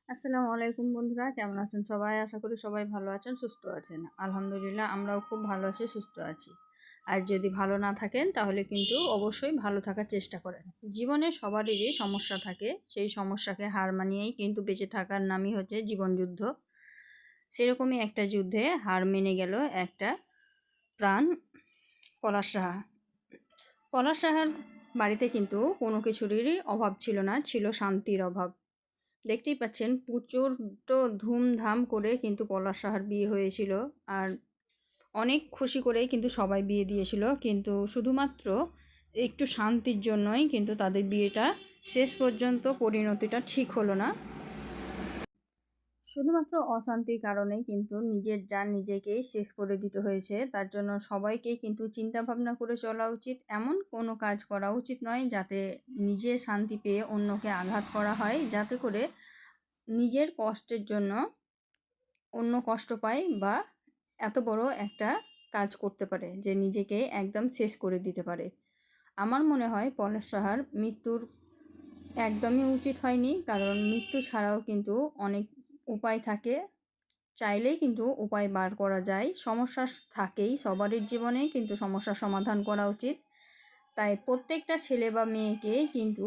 আসসালামু আলাইকুম বন্ধুরা, কেমন আছেন সবাই? আশা করি সবাই ভালো আছেন, সুস্থ আছেন। আলহামদুলিল্লাহ আমরাও খুব ভালো আছি, সুস্থ আছি। আর যদি ভালো না থাকেন তাহলে কিন্তু অবশ্যই ভালো থাকার চেষ্টা করেন। জীবনে সবারই সমস্যা থাকে, সেই সমস্যাকে হার মানিয়েই কিন্তু বেঁচে থাকার নামই হচ্ছে জীবনযুদ্ধ। সেরকমই একটা যুদ্ধে হার মেনে গেল একটা প্রাণ, পলাশ সাহা। পলাশ সাহার বাড়িতে কিন্তু কোনো কিছুরই অভাব ছিল না, ছিল শান্তির অভাব। দেখতেই পাচ্ছেন প্রচুর ধুমধাম করে কিন্তু পলাশ সাহার বিয়ে হয়েছিল। আর অনেক খুশি করেই কিন্তু সবাই বিয়ে দিয়েছিল, কিন্তু শুধুমাত্র একটু শান্তির জন্যই কিন্তু তাদের বিয়েটা শেষ পর্যন্ত পরিণতিটা ঠিক হলো না। শুধুমাত্র অশান্তির কারণেই কিন্তু নিজের যান নিজেকেই শেষ করে দিতে হয়েছে। তার জন্য সবাইকেই কিন্তু চিন্তা ভাবনা করে চলা উচিত। এমন কোনো কাজ করা উচিত নয় যাতে নিজে শান্তি পেয়ে অন্যকে আঘাত করা হয়, যাতে করে নিজের কষ্টের জন্য অন্য কষ্ট পায় বা এত বড় একটা কাজ করতে পারে যে নিজেকে একদম শেষ করে দিতে পারে। আমার মনে হয় পলাশ সাহার মৃত্যুর একদমই উচিত হয়নি, কারণ মৃত্যু ছাড়াও কিন্তু অনেক উপায় থাকে। চাইলেই কিন্তু উপায় বার করা যায়। সমস্যা থাকেই সবারই জীবনে, কিন্তু সমস্যার সমাধান করা উচিত। তাই প্রত্যেকটা ছেলে বা মেয়েকে কিন্তু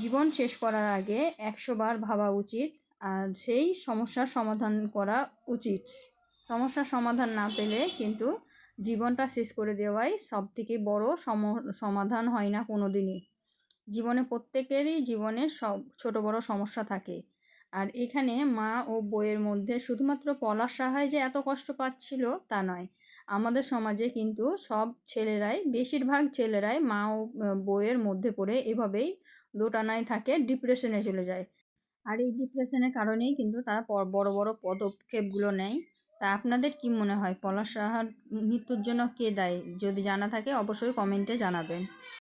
জীবন শেষ করার আগে 100 বার ভাবা উচিত, আর সেই সমস্যার সমাধান করা উচিত। সমস্যার সমাধান না পেলে কিন্তু জীবনটা শেষ করে দেওয়াই সবথেকে বড় সমাধান হয় না কোনো দিনই। জীবনে প্রত্যেকেরই জীবনে সব ছোট বড় সমস্যা থাকে। আর এখানে মা ও বউয়ের মধ্যে শুধুমাত্র পলাশ সাহাই যে এত কষ্ট পাচ্ছিল তা নয়। আমাদের সমাজে কিন্তু সব ছেলেরাই, বেশিরভাগ ছেলেরাই মা ও বউয়ের মধ্যে পড়ে এভাবেই দোটানায় থাকে, ডিপ্রেশনে চলে যায়। আর এই ডিপ্রেশনের কারণেই কিন্তু তারা বড় বড় পদক্ষেপগুলো নেয়। তা আপনাদের কি মনে হয় পলাশ সাহার মৃত্যুর জন্য কে দায়ী? যদি জানা থাকে অবশ্যই কমেন্টে জানাবেন।